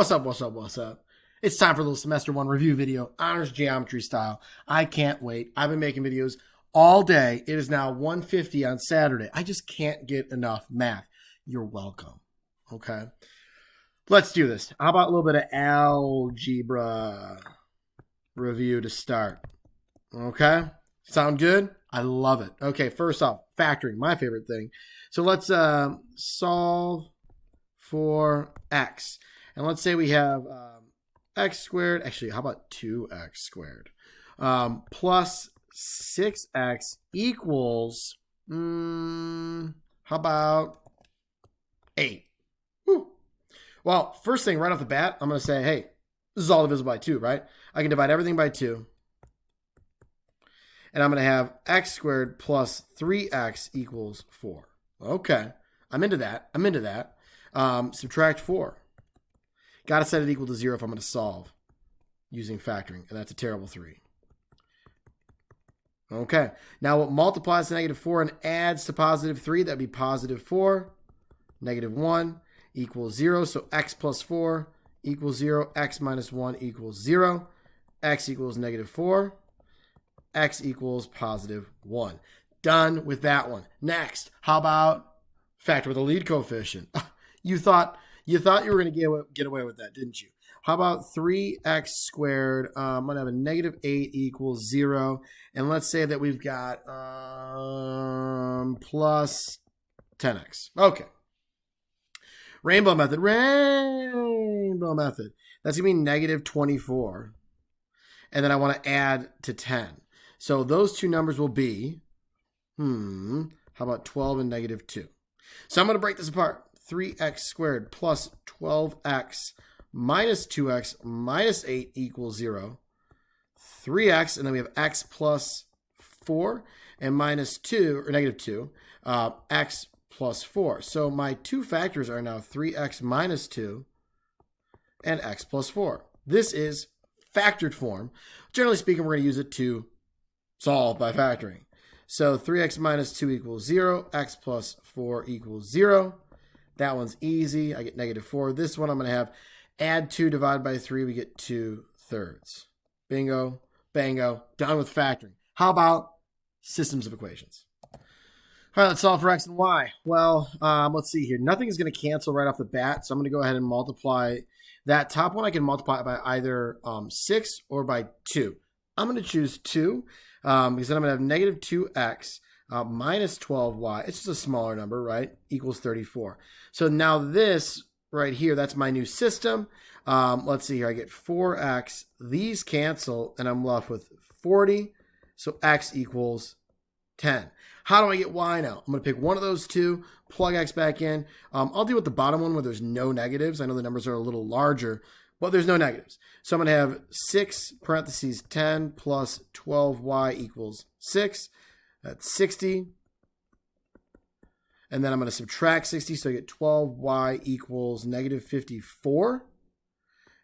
What's up, what's up, what's up? It's time for a little semester one review video, honors geometry style. I can't wait. I've been making videos all day. It is now 1:50 on Saturday. I just can't get enough math. You're welcome. Okay. Let's do this. How about a little bit of algebra review to start? Okay. Sound good? I love it. Okay, first off, factoring, my favorite thing. So let's solve for x. And let's say we have x squared. Actually, how about 2x squared? Plus 6x equals, how about 8? Whew. Well, first thing right off the bat, I'm going to say, hey, this is all divisible by 2, right? I can divide everything by 2. And I'm going to have x squared plus 3x equals 4. Okay. I'm into that. Subtract 4. Got to set it equal to 0 if I'm going to solve using factoring. And that's a terrible 3. Okay. Now what multiplies to negative 4 and adds to positive 3? That would be positive 4. Negative 1 equals 0. So x plus 4 equals 0. X minus 1 equals 0. X equals negative 4. X equals positive 1. Done with that one. Next, how about factor with a lead coefficient? You thought you were going to get away with that, didn't you? How about 3x squared? I'm going to have a negative 8 equals 0. And let's say that we've got plus 10x. Okay. Rainbow method. That's going to be negative 24. And then I want to add to 10. So those two numbers will be, how about 12 and negative 2? So I'm going to break this apart. 3x squared plus 12x minus 2x minus 8 equals 0. 3x, and then we have x plus 4 and minus 2, or negative 2, x plus 4. So my two factors are now 3x minus 2 and x plus 4. This is factored form. Generally speaking, we're going to use it to solve by factoring. So 3x minus 2 equals 0. X plus 4 equals 0. That one's easy. I get negative 4. This one I'm going to have add 2 divided by 3. We get 2/3. Bingo. Bango. Done with factoring. How about systems of equations? All right, let's solve for x and y. Well, let's see here. Nothing is going to cancel right off the bat, so I'm going to go ahead and multiply that top one. I can multiply it by either 6 or by 2. I'm going to choose 2 because then I'm going to have negative 2x minus 12y. It's just a smaller number, right? Equals 34. So now this right here, that's my new system. Let's see here. I get 4x. These cancel, and I'm left with 40. So x equals 10. How do I get y now? I'm going to pick one of those two, plug x back in. I'll deal with the bottom one where there's no negatives. I know the numbers are a little larger, but there's no negatives. So I'm going to have 6 parentheses 10 plus 12y equals 6. That's 60. And then I'm going to subtract 60, so I get 12y equals negative 54.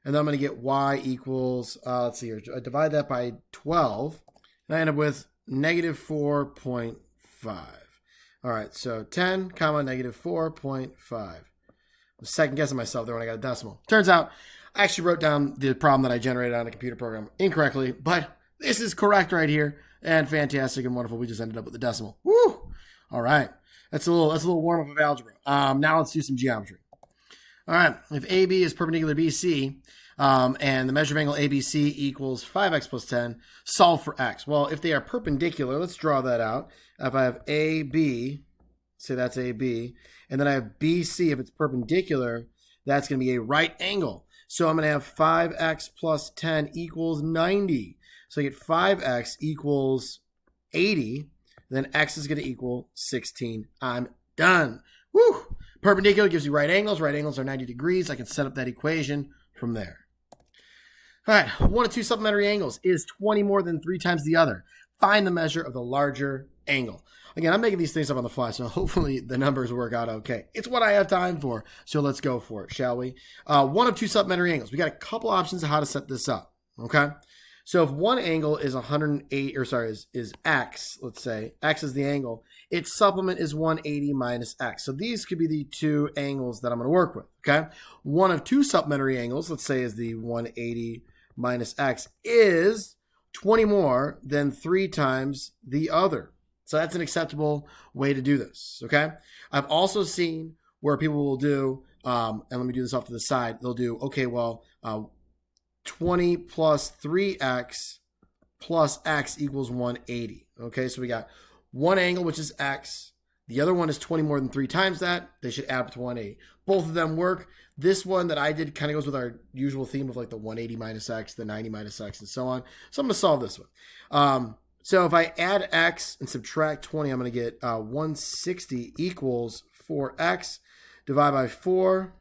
And then I'm going to get y equals, let's see here, I divide that by 12, and I end up with negative 4.5. All right, so 10 comma negative 4.5. I was second guessing myself there when I got a decimal. Turns out I actually wrote down the problem that I generated on a computer program incorrectly, but this is correct right here, and fantastic and wonderful. We just ended up with the decimal. Woo! All right, that's a little warm up of algebra. Now let's do some geometry. All right, if AB is perpendicular to BC, and the measure of angle ABC equals 5x plus 10, solve for x. Well, if they are perpendicular, let's draw that out. If I have AB, say that's AB, and then I have BC, if it's perpendicular, that's going to be a right angle. So I'm going to have 5x plus 10 equals 90. So I get 5x equals 80. Then x is going to equal 16. I'm done. Woo! Perpendicular gives you right angles. Right angles are 90 degrees. I can set up that equation from there. All right, one of two supplementary angles is 20 more than 3 times the other. Find the measure of the larger angle. Again, I'm making these things up on the fly, so hopefully the numbers work out okay. It's what I have time for, so let's go for it, shall we? One of two supplementary angles. We got a couple options of how to set this up, okay? So if one angle is 108, or sorry, is x, let's say, x is the angle, its supplement is 180 minus x. So these could be the two angles that I'm going to work with, okay? One of two supplementary angles, let's say, is the 180 minus x, is 20 more than 3 times the other. So that's an acceptable way to do this, okay? I've also seen where people will do, and let me do this off to the side, they'll do, okay, well, 20 plus 3x plus x equals 180, okay? So we got one angle, which is x. The other one is 20 more than 3 times that. They should add up to 180. Both of them work. This one that I did kind of goes with our usual theme of like the 180 minus x, the 90 minus x, and so on. So I'm going to solve this one. So if I add x and subtract 20, I'm going to get 160 equals 4x. Divide by 4.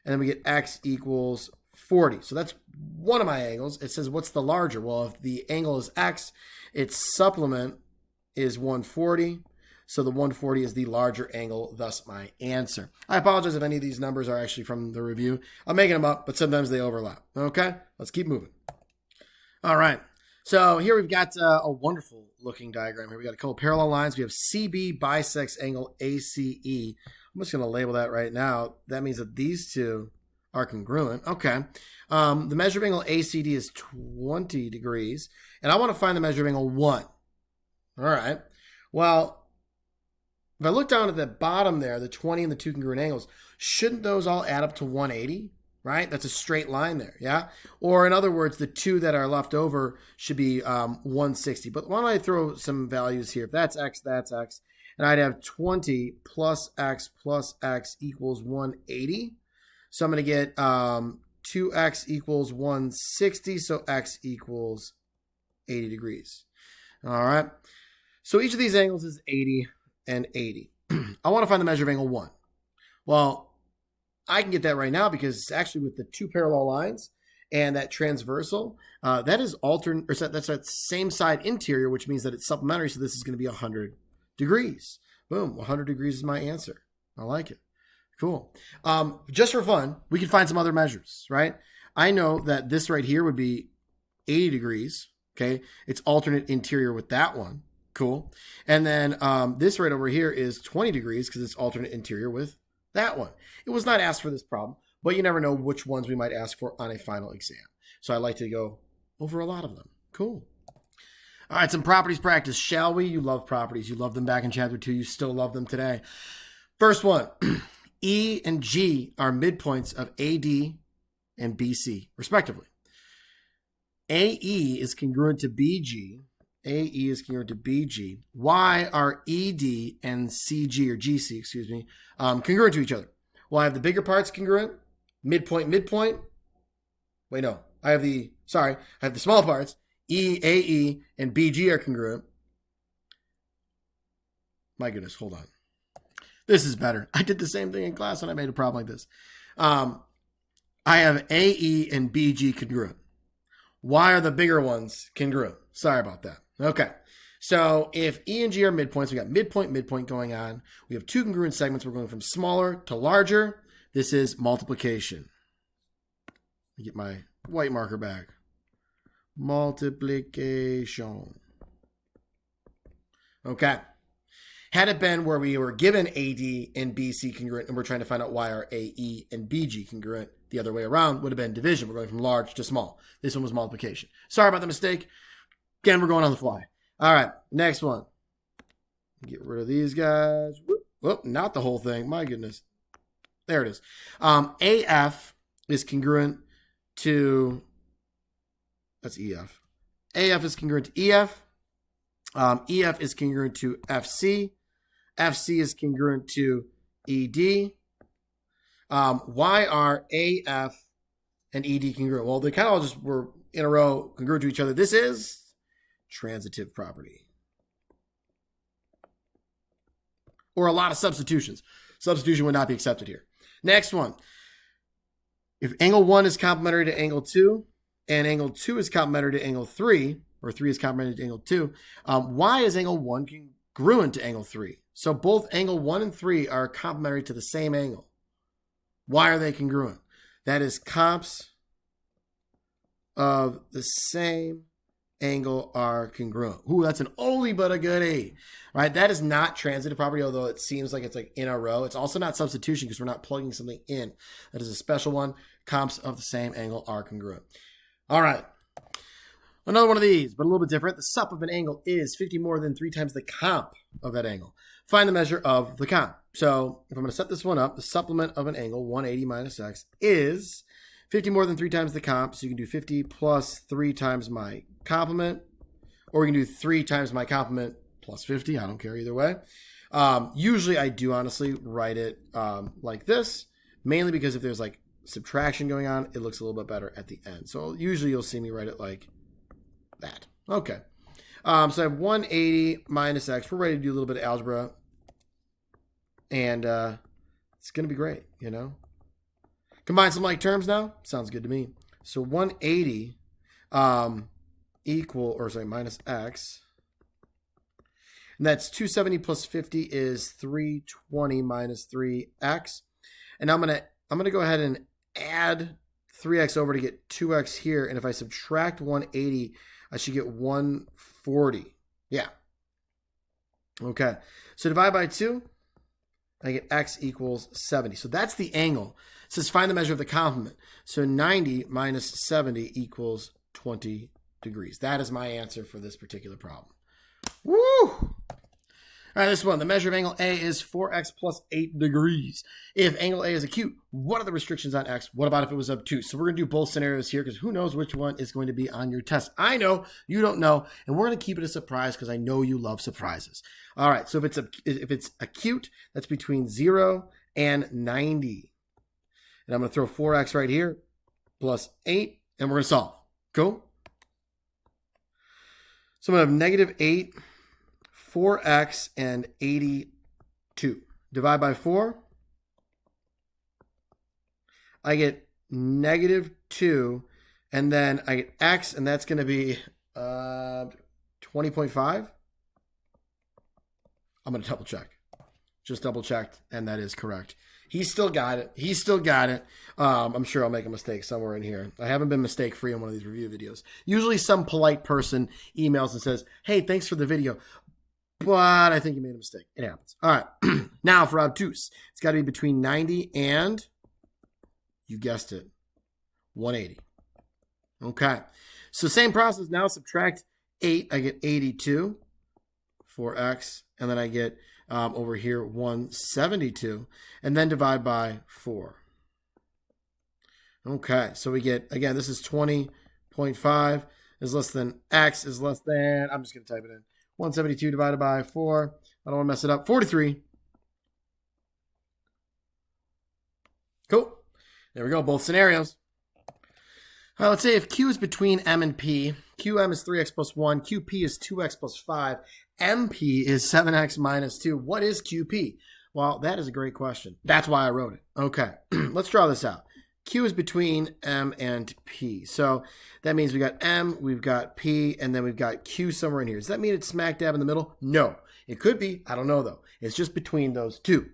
And then we get x equals 40. So that's one of my angles. It says, what's the larger? Well, if the angle is x, its supplement is 140. So the 140 is the larger angle, thus my answer. I apologize if any of these numbers are actually from the review. I'm making them up, but sometimes they overlap. Okay, let's keep moving. All right. So here we've got a wonderful looking diagram here. We got a couple parallel lines. We have CB bisects angle ACE. I'm just going to label that right now. That means that these two are congruent. Okay. The measure of angle ACD is 20 degrees, and I want to find the measure of angle 1. All right. Well, if I look down at the bottom there, the 20 and the 2 congruent angles, shouldn't those all add up to 180? Right? That's a straight line there, yeah? Or in other words, the 2 that are left over should be 160. But why don't I throw some values here? If that's x, and I'd have 20 plus x equals 180. So I'm going to get 2x equals 160, so x equals 80 degrees. All right? So each of these angles is 80 and 80. I want to find the measure of angle 1. Well, I can get that right now because it's actually with the 2 parallel lines and that transversal, that is alternate, or that's that same side interior, which means that it's supplementary. So this is going to be 100 degrees. Boom, 100 degrees is my answer. I like it. Cool. Just for fun, we can find some other measures, right? I know that this right here would be 80 degrees. Okay, it's alternate interior with that one. Cool. And then this right over here is 20 degrees because it's alternate interior with that one. It was not asked for this problem, but you never know which ones we might ask for on a final exam. So I like to go over a lot of them. Cool. All right, some properties practice, shall we? You love properties. You loved them back in chapter 2. You still love them today. First one, E and G are midpoints of AD and BC, respectively. AE is congruent to BG. AE is congruent to BG. Why are ED and CG, or GC, excuse me, congruent to each other? Well, I have the bigger parts congruent, midpoint. Wait, no. I have the small parts. E, AE, and BG are congruent. My goodness, hold on. This is better. I did the same thing in class when I made a problem like this. I have AE and BG congruent. Why are the bigger ones congruent? Sorry about that. Okay. So if E and G are midpoints, we got midpoint going on. We have 2 congruent segments. We're going from smaller to larger. This is multiplication. Let me get my white marker back. Multiplication. Okay. Had it been where we were given AD and BC congruent and we're trying to find out why are AE and BG congruent, the other way around would have been division. We're going from large to small. This one was multiplication. Sorry about the mistake. Again, we're going on the fly. All right, next one. Get rid of these guys. Whoop, not the whole thing. My goodness. There it is. AF is congruent to, that's EF. AF is congruent to EF. EF is congruent to FC. FC is congruent to ED. Why are AF and ED congruent? Well, they kind of all just were in a row congruent to each other. This is transitive property. Or a lot of substitutions. Substitution would not be accepted here. Next one. If angle 1 is complementary to angle 2, and angle 2 is complementary to angle 3, or 3 is complementary to angle 2, why is angle 1 congruent to angle 3? So both angle 1 and 3 are complementary to the same angle. Why are they congruent? That is comps of the same angle are congruent. Ooh, that's an oldie but a goodie, right? That is not transitive property, although it seems like it's like in a row. It's also not substitution because we're not plugging something in. That is a special one. Comps of the same angle are congruent. All right. Another one of these, but a little bit different. The sup of an angle is 50 more than 3 times the comp of that angle. Find the measure of the comp. So if I'm going to set this one up, the supplement of an angle, 180 minus x, is 50 more than 3 times the comp. So you can do 50 plus 3 times my complement, or you can do 3 times my complement plus 50. I don't care either way. Usually I do honestly write it like this, mainly because if there's like subtraction going on, it looks a little bit better at the end. So usually you'll see me write it like that. Okay. So I have 180 minus x. We're ready to do a little bit of algebra. And it's going to be great, you know. Combine some like terms now. Sounds good to me. So 180 minus x. And that's 270 plus 50 is 320 minus 3x. And I'm gonna go ahead and add 3x over to get 2x here. And if I subtract 180, I should get 140. Yeah. Okay. So divide by 2. I get x equals 70. So that's the angle. It says find the measure of the complement. So 90 minus 70 equals 20 degrees. That is my answer for this particular problem. Woo! All right, this one. The measure of angle A is 4x plus 8 degrees. If angle A is acute, what are the restrictions on x? What about if it was obtuse? So we're going to do both scenarios here because who knows which one is going to be on your test. I know, you don't know, and we're going to keep it a surprise because I know you love surprises. All right, so if it's acute, that's between 0 and 90. And I'm going to throw 4x right here plus 8, and we're going to solve. Cool? So I'm going to have negative 8, 4x, and 82. Divide by 4. I get negative 2, and then I get x, and that's going to be 20.5. I'm going to double check. Just double checked, and that is correct. He still got it. He still got it. I'm sure I'll make a mistake somewhere in here. I haven't been mistake-free on one of these review videos. Usually some polite person emails and says, hey, thanks for the video, but I think you made a mistake. It happens. All right. Now for obtuse, it's got to be between 90 and, you guessed it, 180. Okay. So same process. Now subtract 8. I get 82 for x. And then I get over here 172. And then divide by 4. Okay. So we get, again, this is 20.5 is less than x is less than, I'm just going to type it in. 172 divided by 4. I don't want to mess it up. 43. Cool. There we go. Both scenarios. All right, let's say if Q is between M and P, QM is 3x plus 1, QP is 2x plus 5, MP is 7x minus 2. What is QP? Well, that is a great question. That's why I wrote it. Okay, let's draw this out. Q is between M and P. So that means we got M, we've got P, and then we've got Q somewhere in here. Does that mean it's smack dab in the middle? No. It could be. I don't know, though. It's just between those two.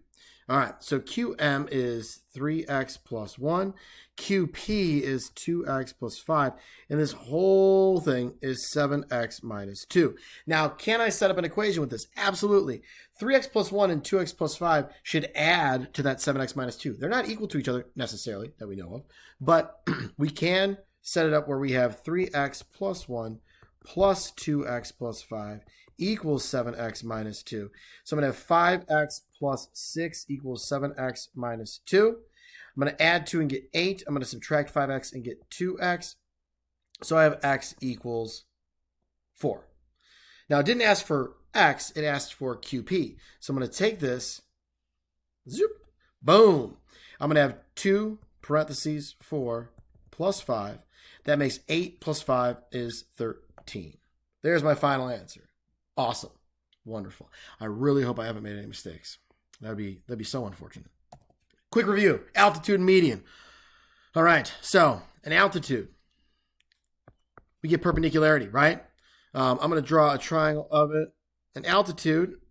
All right, so QM is 3x plus 1. QP is 2x plus 5. And this whole thing is 7x minus 2. Now, can I set up an equation with this? Absolutely. 3x plus 1 and 2x plus 5 should add to that 7x minus 2. They're not equal to each other necessarily that we know of. But we can set it up where we have 3x plus 1 plus 2x plus 5 equals 7x minus 2. So I'm going to have 5x plus 6 equals 7x minus 2. I'm going to add 2 and get 8. I'm going to subtract 5x and get 2x. So I have x equals 4. Now, it didn't ask for x. It asked for QP. So I'm going to take this. Zoop. Boom. I'm going to have 2 parentheses 4 plus 5. That makes 8 plus 5 is 13. There's my final answer. Awesome. Wonderful. I really hope I haven't made any mistakes. That'd be so unfortunate. Quick review. Altitude and median. All right. So an altitude. We get perpendicularity, right? I'm going to draw a triangle of it. An altitude.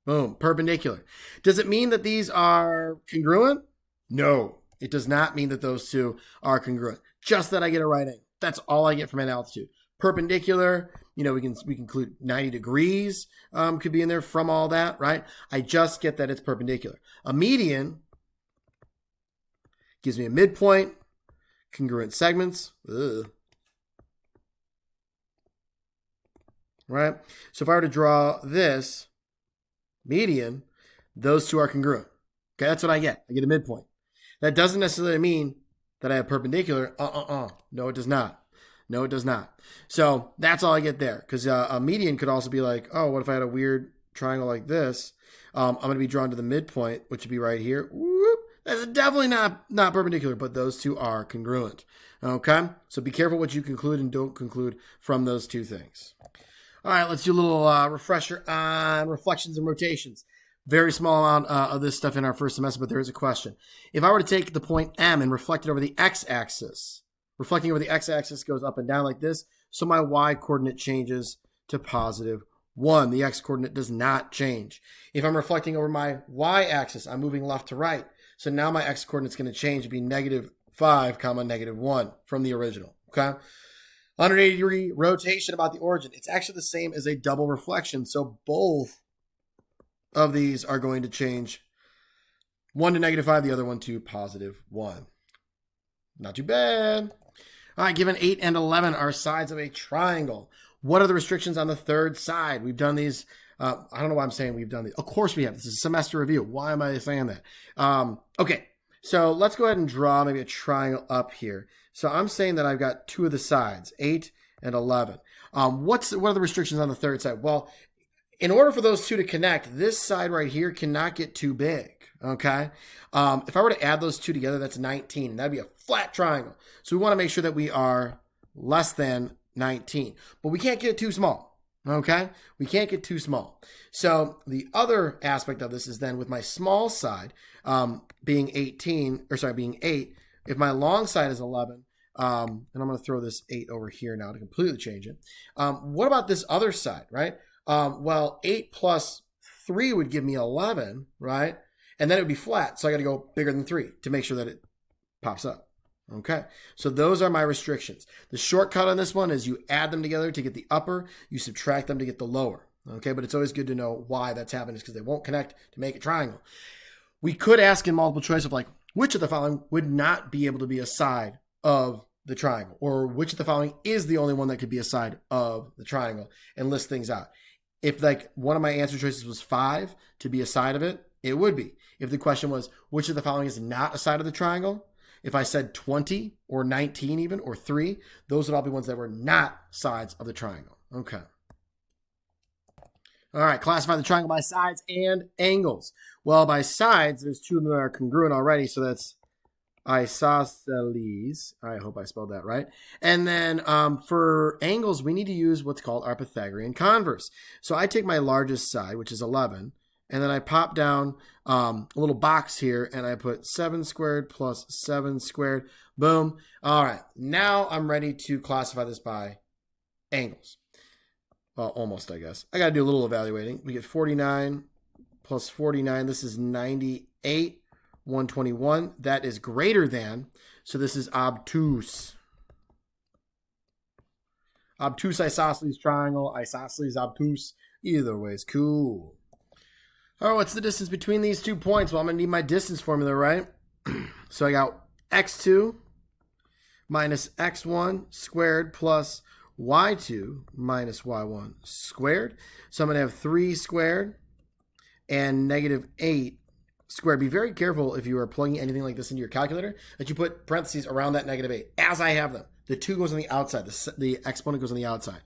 Boom. Perpendicular. Does it mean that these are congruent? No. It does not mean that those two are congruent. Just that I get a right angle. That's all I get from an altitude. Perpendicular, we can include 90 degrees could be in there from all that, right? I just get that it's perpendicular. A median gives me a midpoint, congruent segments. Ugh. Right? So if I were to draw this median, those two are congruent. Okay, that's what I get. I get a midpoint. That doesn't necessarily mean that I have perpendicular. No, it does not. No, it does not. So that's all I get there. Because a median could also be like, oh, what if I had a weird triangle like this? I'm going to be drawn to the midpoint, which would be right here. Whoop. That's definitely not perpendicular, but those two are congruent. Okay? So be careful what you conclude and don't conclude from those two things. All right, let's do a little refresher on reflections and rotations. Very small amount of this stuff in our first semester, but there is a question. If I were to take the point M and reflect it over the x-axis, reflecting over the x-axis goes up and down like this, so my y-coordinate changes to positive 1. The x-coordinate does not change. If I'm reflecting over my y-axis, I'm moving left to right, so now my x-coordinate is going to change to be -5, -1 from the original, okay? 180-degree rotation about the origin. It's actually the same as a double reflection. So both of these are going to change. One to -5, the other one to +1. Not too bad. All right, given 8 and 11 are sides of a triangle. What are the restrictions on the third side? We've done these. I don't know why I'm saying we've done these. Of course we have. This is a semester review. Why am I saying that? Okay, so let's go ahead and draw maybe a triangle up here. So I'm saying that I've got two of the sides, 8 and 11. What are the restrictions on the third side? Well, in order for those two to connect, this side right here cannot get too big, okay? If I were to add those two together, that's 19. And that'd be a flat triangle. So we want to make sure that we are less than 19. But we can't get too small, okay? We can't get too small. So the other aspect of this is then with my small side being 8, if my long side is 11, and I'm going to throw this 8 over here now to completely change it. What about this other side, right? Well, 8 plus 3 would give me 11, right? And then it would be flat, so I got to go bigger than 3 to make sure that it pops up. Okay, so those are my restrictions. The shortcut on this one is you add them together to get the upper, you subtract them to get the lower. Okay, but it's always good to know why that's happening, because they won't connect to make a triangle. We could ask in multiple choice of like, which of the following would not be able to be a side of the triangle, or which of the following is the only one that could be a side of the triangle, and list things out. If like one of my answer choices was 5 to be a side of it, it would be. If the question was, which of the following is not a side of the triangle, if I said 20 or 19 even, or 3, those would all be ones that were not sides of the triangle. Okay. All right, classify the triangle by sides and angles. Well, by sides, there's two of them that are congruent already, so that's Isosceles. I hope I spelled that right. And then for angles, we need to use what's called our Pythagorean converse. So I take my largest side, which is 11, and then I pop down a little box here, and I put 7 squared plus 7 squared. Boom. All right, now I'm ready to classify this by angles. Well, almost, I guess. I got to do a little evaluating. We get 49 plus 49. This is 98. 121. That is greater than, so this is obtuse. Obtuse isosceles triangle, isosceles obtuse. Either way is cool. All right, what's the distance between these 2 points? Well, I'm going to need my distance formula, right? So I got x2 minus x1 squared plus y2 minus y1 squared. So I'm going to have 3 squared and -8 squared. Be very careful if you are plugging anything like this into your calculator that you put parentheses around that -8, as I have them. The 2 goes on the outside. The exponent goes on the outside.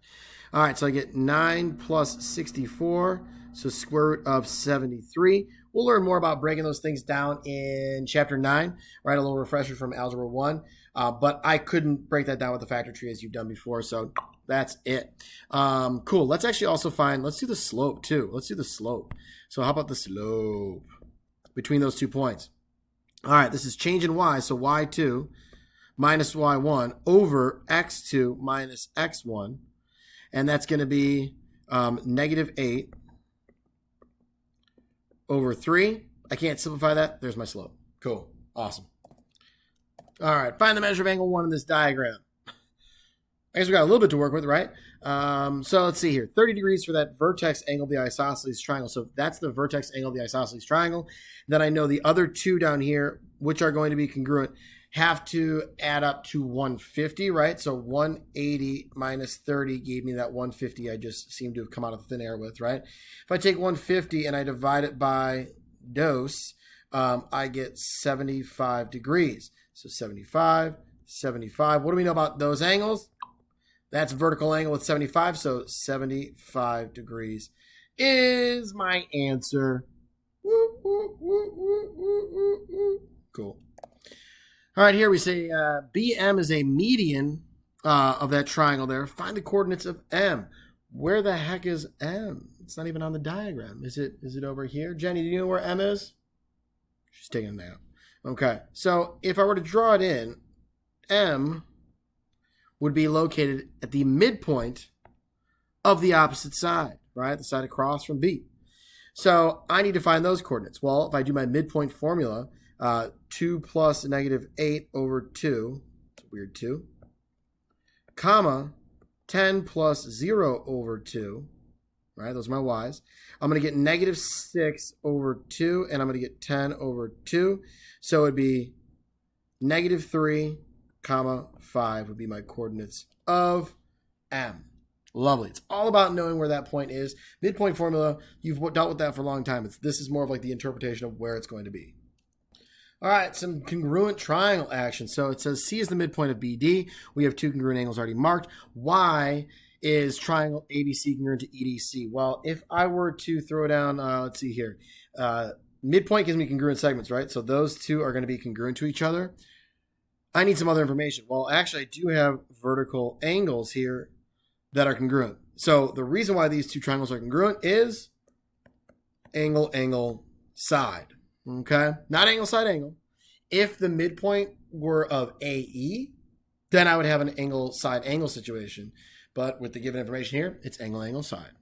All right, so I get 9 plus 64, so square root of 73. We'll learn more about breaking those things down in Chapter 9, right? A little refresher from Algebra 1. But I couldn't break that down with the factor tree as you've done before, so that's it. Cool. Let's actually also let's do the slope too. Let's do the slope. So how about the slope between those 2 points? All right, this is change in y, so y2 minus y1 over x2 minus x1, and that's going to be -8 over 3. I can't simplify that. There's my slope. Cool. Awesome. All right, find the measure of angle 1 in this diagram. I guess we got a little bit to work with, right? So let's see here. 30 degrees for that vertex angle of the isosceles triangle. So that's the vertex angle of the isosceles triangle. Then I know the other two down here, which are going to be congruent, have to add up to 150, right? So 180 minus 30 gave me that 150 I just seemed to have come out of thin air with, right? If I take 150 and I divide it by dose, I get 75 degrees. So 75, 75. What do we know about those angles? That's vertical angle with 75, so 75 degrees is my answer. Cool. All right, here we say BM is a median of that triangle there. Find the coordinates of M. Where the heck is M? It's not even on the diagram. Is it over here? Jenny, do you know where M is? She's taking a nap. Okay, so if I were to draw it in, M would be located at the midpoint of the opposite side, right? The side across from B. So I need to find those coordinates. Well, if I do my midpoint formula, 2 plus negative 8 over 2, it's a weird 2, comma, 10 plus 0 over 2, right? Those are my y's. I'm going to get negative 6 over 2, and I'm going to get 10 over 2. So it would be negative 3, comma, 5 would be my coordinates of M. Lovely. It's all about knowing where that point is. Midpoint formula, you've dealt with that for a long time. This is more of like the interpretation of where it's going to be. All right, some congruent triangle action. So it says C is the midpoint of BD. We have two congruent angles already marked. Y is triangle ABC congruent to EDC. Well, if I were to throw down, let's see here. Midpoint gives me congruent segments, right? So those two are going to be congruent to each other. I need some other information. Well, actually, I do have vertical angles here that are congruent. So the reason why these two triangles are congruent is angle, angle, side. Okay? Not angle, side, angle. If the midpoint were of AE, then I would have an angle, side, angle situation. But with the given information here, it's angle, angle, side.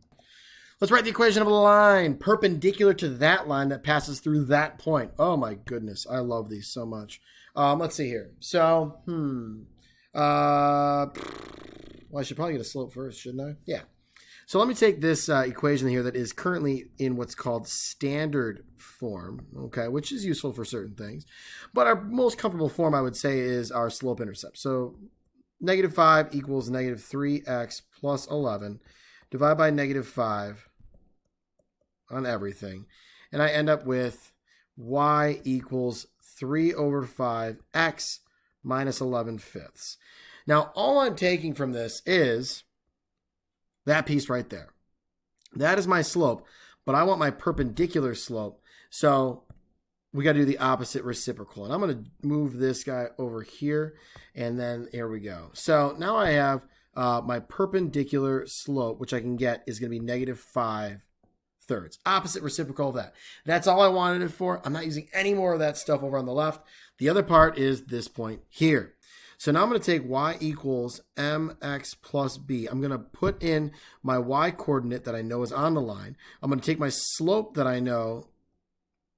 Let's write the equation of a line perpendicular to that line that passes through that point. Oh my goodness, I love these so much. Let's see here. So, well, I should probably get a slope first, shouldn't I? Yeah. So let me take this equation here that is currently in what's called standard form, okay, which is useful for certain things. But our most comfortable form, I would say, is our slope-intercept. So negative 5 equals negative 3x plus 11. Divide by negative 5 on everything. And I end up with y equals 3 over 5x minus 11 fifths. Now, all I'm taking from this is that piece right there. That is my slope, but I want my perpendicular slope. So we got to do the opposite reciprocal. And I'm going to move this guy over here, and then here we go. So now I have my perpendicular slope, which I can get, is going to be negative 5 thirds. Opposite reciprocal of that. That's all I wanted it for. I'm not using any more of that stuff over on the left. The other part is this point here. So now I'm going to take y equals mx plus b. I'm going to put in my y coordinate that I know is on the line. I'm going to take my slope that I know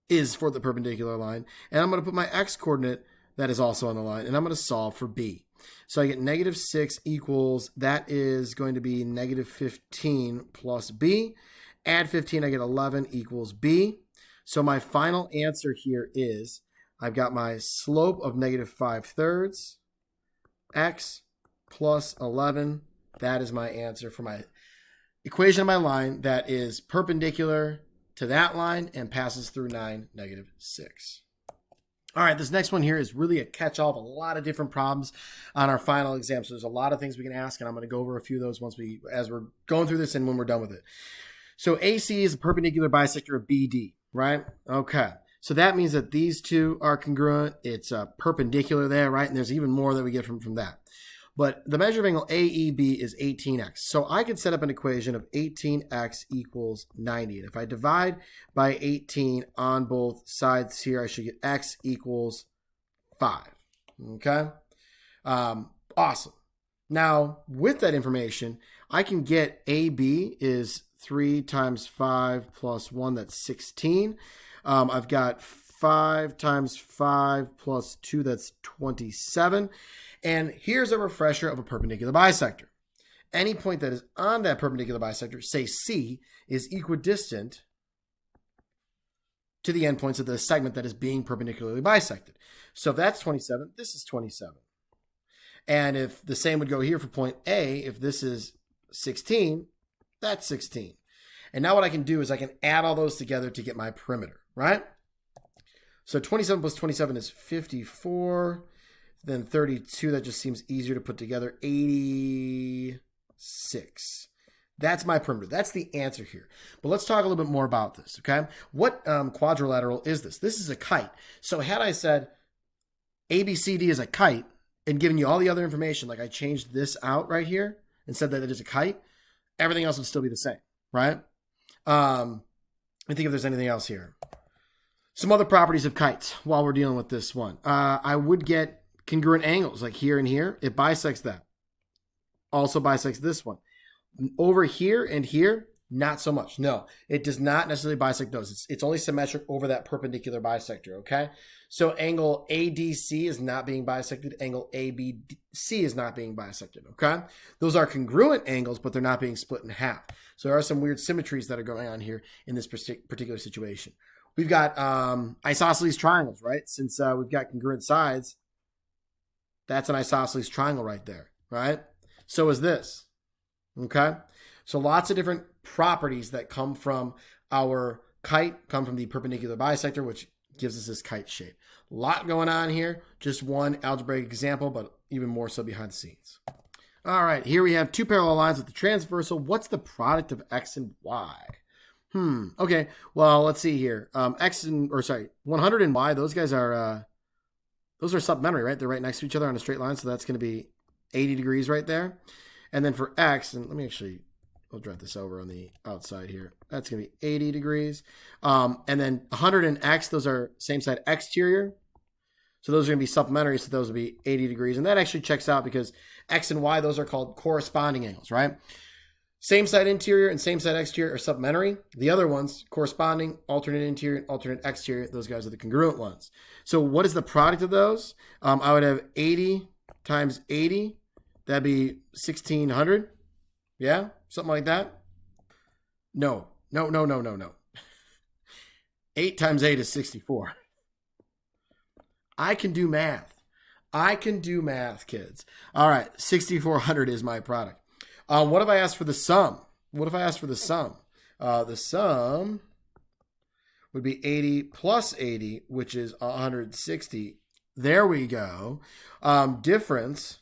is for the perpendicular line, and I'm going to put my x coordinate that is also on the line, and I'm going to solve for b. So I get negative 6 equals, that is going to be negative 15 plus b. Add 15, I get 11 equals b. So my final answer here is, I've got my slope of negative 5 thirds, x plus 11. That is my answer for my equation of my line that is perpendicular to that line and passes through 9, negative 6. All right, this next one here is really a catch-all of a lot of different problems on our final exam. So there's a lot of things we can ask, and I'm going to go over a few of those as we're going through this and when we're done with it. So AC is a perpendicular bisector of BD, right? Okay. So that means that these two are congruent. It's perpendicular there, right? And there's even more that we get from that. But the measure of angle AEB is 18x. So I could set up an equation of 18x equals 90. And if I divide by 18 on both sides here, I should get x equals 5. Okay? Awesome. Now, with that information, I can get AB is 3 times 5 plus 1, that's 16. I've got 5 times 5 plus 2, that's 27. And here's a refresher of a perpendicular bisector. Any point that is on that perpendicular bisector, say C, is equidistant to the endpoints of the segment that is being perpendicularly bisected. So if that's 27, this is 27. And if the same would go here for point A, if this is 16, that's 16. And now what I can do is I can add all those together to get my perimeter, right? So 27 plus 27 is 54. Then 32, that just seems easier to put together, 86. That's my perimeter. That's the answer here. But let's talk a little bit more about this, okay? What quadrilateral is this? This is a kite. So had I said ABCD is a kite and given you all the other information, like I changed this out right here and said that it is a kite, everything else would still be the same, right? Let me think if there's anything else here. Some other properties of kites while we're dealing with this one. I would get congruent angles, like here and here. It bisects that. Also bisects this one. Over here and here, not so much. No, it does not necessarily bisect those. It's only symmetric over that perpendicular bisector, okay? So angle ADC is not being bisected. Angle ABC is not being bisected, okay? Those are congruent angles, but they're not being split in half. So there are some weird symmetries that are going on here in this particular situation. We've got isosceles triangles, right? Since we've got congruent sides, that's an isosceles triangle right there, right? So is this, okay? So lots of different properties that come from our kite come from the perpendicular bisector, which gives us this kite shape. A lot going on here. Just one algebraic example, but even more so behind the scenes. All right, here we have two parallel lines with the transversal. What's the product of x and y? Okay, well, let's see here. 100 and y, those guys are... those are supplementary, right? They're right next to each other on a straight line, so that's going to be 80 degrees right there. And then for x, and let me actually, I'll draw this over on the outside here. That's going to be 80 degrees. And then 100 and x, those are same side exterior. So those are going to be supplementary, so those will be 80 degrees. And that actually checks out because x and y, those are called corresponding angles, right? Same side interior and same side exterior are supplementary. The other ones, corresponding, alternate interior and alternate exterior, those guys are the congruent ones. So what is the product of those? I would have 80 times 80. That'd be 1,600. Yeah, something like that. No. 8 times 8 is 64. I can do math. Kids. All right, 6,400 is my product. What if I ask for the sum? The sum would be 80 plus 80, which is 160. There we go. Difference,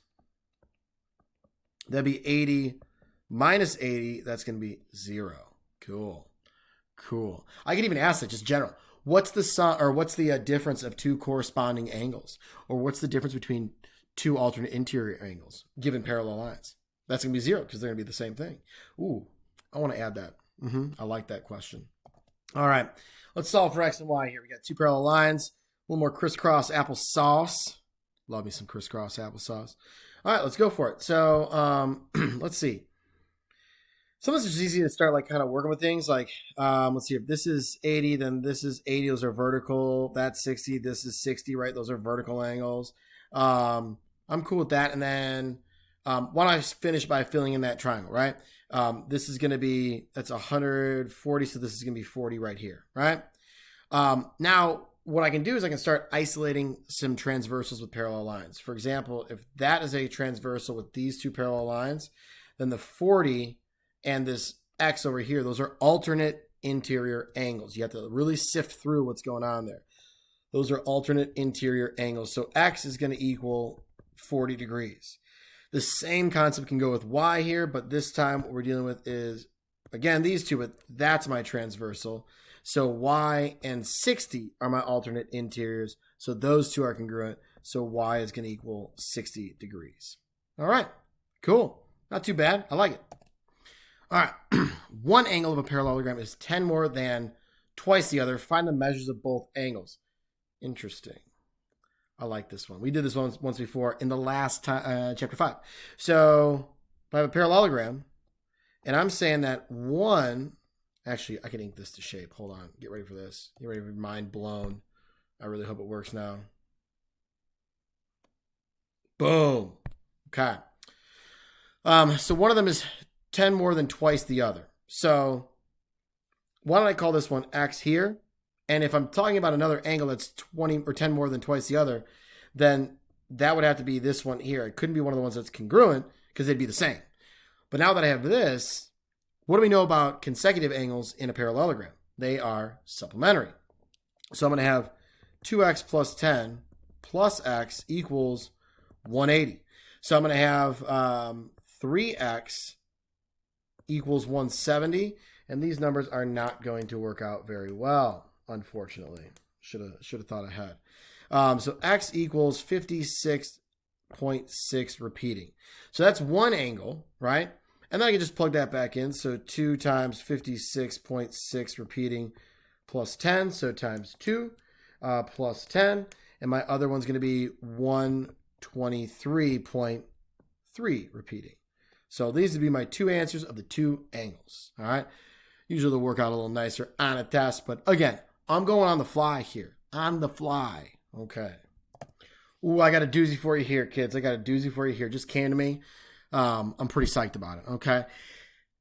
that'd be 80 minus 80. That's going to be 0. Cool. I can even ask that just general. What's the sum, or what's the difference of two corresponding angles? Or what's the difference between two alternate interior angles given parallel lines? That's going to be 0 because they're going to be the same thing. Ooh, I want to add that. I like that question. All right, let's solve for x and y here. We got two parallel lines, a little more crisscross applesauce. Love me some crisscross applesauce. All right, let's go for it. So let's see. Sometimes it's just easy to start like kind of working with things. Like let's see, if this is 80, then this is 80. Those are vertical. That's 60. This is 60, right? Those are vertical angles. I'm cool with that. And then why don't I finish by filling in that triangle, right? This is going to be, that's 140, so this is going to be 40 right here, right? Now, what I can do is I can start isolating some transversals with parallel lines. For example, if that is a transversal with these two parallel lines, then the 40 and this x over here, those are alternate interior angles. You have to really sift through what's going on there. Those are alternate interior angles. So x is going to equal 40 degrees. The same concept can go with y here, but this time what we're dealing with is, again, these two, but that's my transversal. So y and 60 are my alternate interiors. So those two are congruent. So y is going to equal 60 degrees. All right, cool. Not too bad. I like it. All right, one angle of a parallelogram is 10 more than twice the other. Find the measures of both angles. Interesting. I like this one. We did this once before in the last chapter 5. So if I have a parallelogram, and I'm saying that one, actually, I can ink this to shape. Hold on. Get ready for this. Get ready for mind blown. I really hope it works now. Boom. Okay. So one of them is 10 more than twice the other. So why don't I call this one x here? And if I'm talking about another angle that's 20 or 10 more than twice the other, then that would have to be this one here. It couldn't be one of the ones that's congruent because they'd be the same. But now that I have this, what do we know about consecutive angles in a parallelogram? They are supplementary. So I'm going to have 2x plus 10 plus x equals 180. So I'm going to have 3x equals 170. And these numbers are not going to work out very well, unfortunately. Should have thought ahead. So x equals 56.6 repeating. So that's one angle, right? And then I can just plug that back in. So 2 times 56.6 repeating plus 10. So times 2 plus 10. And my other one's going to be 123.3 repeating. So these would be my two answers of the two angles. All right. Usually they'll work out a little nicer on a test. But again, I'm going on the fly here. On the fly. Okay. Ooh, I got a doozy for you here, kids. I got a doozy for you here. Just came to me. I'm pretty psyched about it. Okay.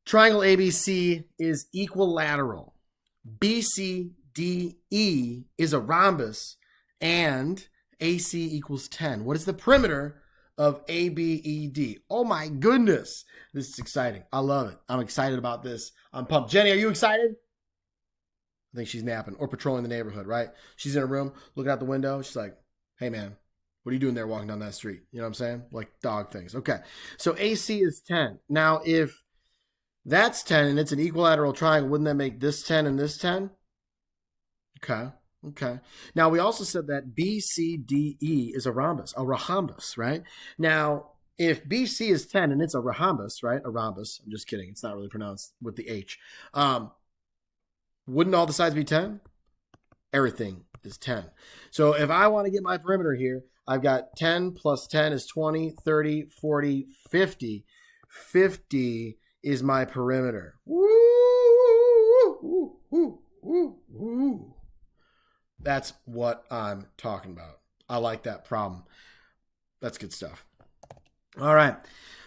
Triangle ABC is equilateral. BCDE is a rhombus. And AC equals 10. What is the perimeter of ABED? Oh my goodness. This is exciting. I love it. I'm excited about this. I'm pumped. Jenny, are you excited? I think she's napping or patrolling the neighborhood, right? She's in her room, looking out the window. She's like, hey man, what are you doing there walking down that street? You know what I'm saying? Like dog things. Okay. So AC is 10. Now, if that's 10 and it's an equilateral triangle, wouldn't that make this 10 and this 10? Okay. Okay. Now, we also said that BCDE is a rhombus, right? Now, if BC is 10 and it's a rhombus, right? A rhombus. I'm just kidding. It's not really pronounced with the H. Wouldn't all the sides be 10? Everything is 10. So if I want to get my perimeter here, I've got 10 plus 10 is 20, 30, 40, 50. 50 is my perimeter. Woo, woo, woo, woo, woo. That's what I'm talking about. I like that problem. That's good stuff. All right.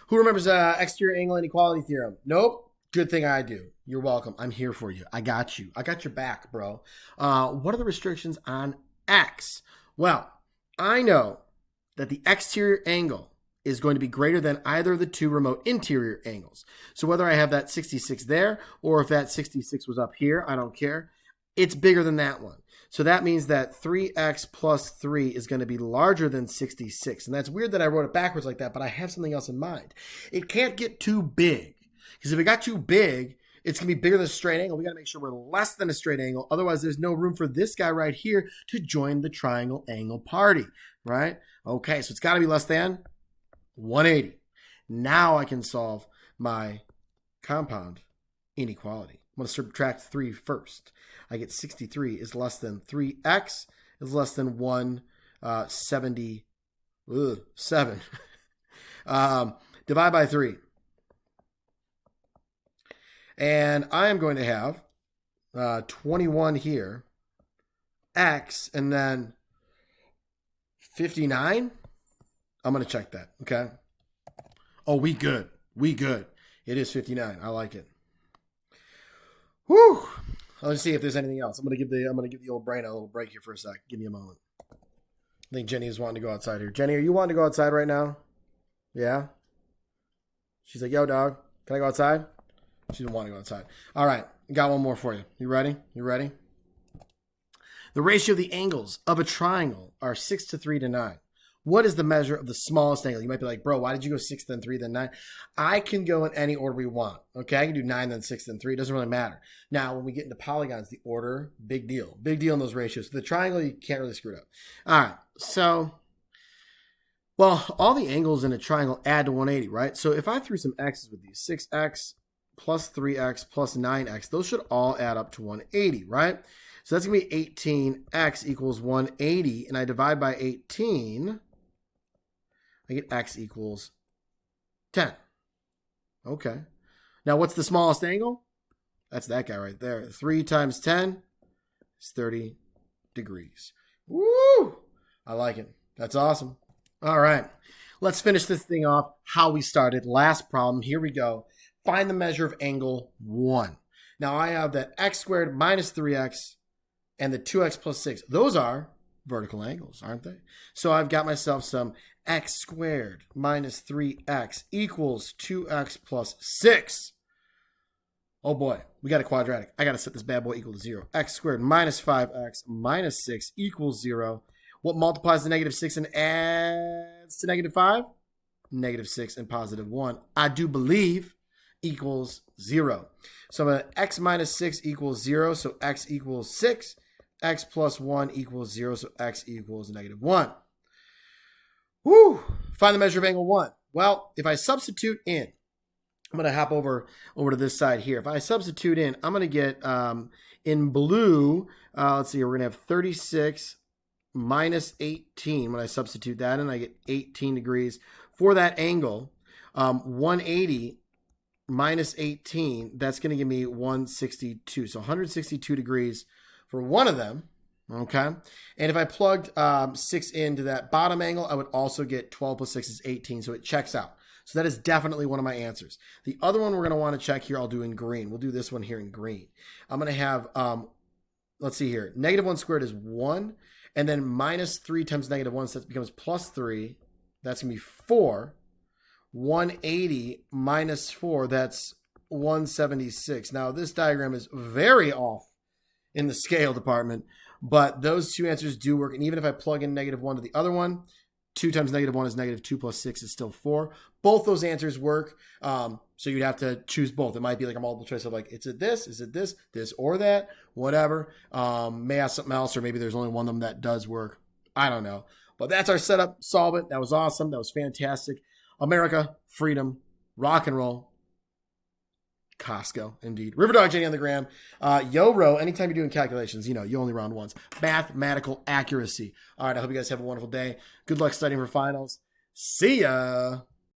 Who remembers exterior angle inequality theorem? Nope. Good thing I do. You're welcome. I'm here for you. I got you. I got your back, bro. What are the restrictions on x? Well, I know that the exterior angle is going to be greater than either of the two remote interior angles. So whether I have that 66 there or if that 66 was up here, I don't care. It's bigger than that one. So that means that 3x plus 3 is going to be larger than 66. And that's weird that I wrote it backwards like that, but I have something else in mind. It can't get too big. Because if it got too big, it's going to be bigger than a straight angle. We got to make sure we're less than a straight angle. Otherwise, there's no room for this guy right here to join the triangle angle party, right? Okay, so it's got to be less than 180. Now I can solve my compound inequality. I'm going to subtract 3 first. I get 63 is less than 3x is less than 177. Divide by 3. And I am going to have 21 here, x, and then 59. I'm going to check that, okay? Oh, we good. We good. It is 59. I like it. Whew. Let's see if there's anything else. I'm gonna give the old brain a little break here for a sec. Give me a moment. I think Jenny is wanting to go outside here. Jenny, are you wanting to go outside right now? Yeah? She's like, yo, dog, can I go outside? She didn't want to go outside. All right, got one more for you. You ready? You ready? The ratio of the angles of a triangle are 6 to 3 to 9. What is the measure of the smallest angle? You might be like, bro, why did you go 6, then 3, then 9? I can go in any order we want. Okay, I can do 9, then 6, then 3. It doesn't really matter. Now, when we get into polygons, the order, big deal. Big deal in those ratios. So the triangle, you can't really screw it up. All right, so, well, all the angles in a triangle add to 180, right? So if I threw some x's with these, 6x plus 3x plus 9x, those should all add up to 180, right? So that's going to be 18x equals 180, and I divide by 18, I get x equals 10. Okay. Now, what's the smallest angle? That's that guy right there. 3 times 10 is 30 degrees. Woo! I like it. That's awesome. All right. Let's finish this thing off how we started. Last problem. Here we go. Find the measure of angle 1. Now I have that x squared minus 3x and the 2x plus 6. Those are vertical angles, aren't they? So I've got myself some x squared minus 3x equals 2x plus 6. Oh boy, we got a quadratic. I got to set this bad boy equal to 0. X squared minus 5x minus 6 equals 0. What multiplies to negative 6 and adds to negative 5? Negative 6 and positive 1. I do believe equals 0. So I'm going to x minus 6 equals 0, so x equals 6. X plus 1 equals 0, so x equals negative 1. Woo! Find the measure of angle 1. Well, if I substitute in, I'm going to hop over to this side here. If I substitute in, I'm going to get, in blue, let's see, we're going to have 36 minus 18. When I substitute that in, I get 18 degrees. For that angle, 180 minus 18, that's going to give me 162. So 162 degrees for one of them, okay? And if I plugged 6 into that bottom angle, I would also get 12 plus 6 is 18, so it checks out. So that is definitely one of my answers. The other one we're going to want to check here, I'll do in green. We'll do this one here in green. I'm going to have, let's see here, negative 1 squared is 1, and then minus 3 times negative 1, so that becomes plus 3. That's going to be 4. 180 minus 4, that's 176. Now, this diagram is very off in the scale department, but those two answers do work. And even if I plug in negative 1 to the other one, 2 times negative 1 is negative 2 plus 6 is still 4. Both those answers work. So you'd have to choose both. It might be like a multiple choice of like, is it this or that, whatever. May ask something else, or maybe there's only one of them that does work. I don't know. But that's our setup. Solve it. That was awesome. That was fantastic. America, freedom, rock and roll. Costco, indeed. Riverdog Jenny on the gram. Yo-ro, anytime you're doing calculations, you know, you only round once. Mathematical accuracy. All right, I hope you guys have a wonderful day. Good luck studying for finals. See ya.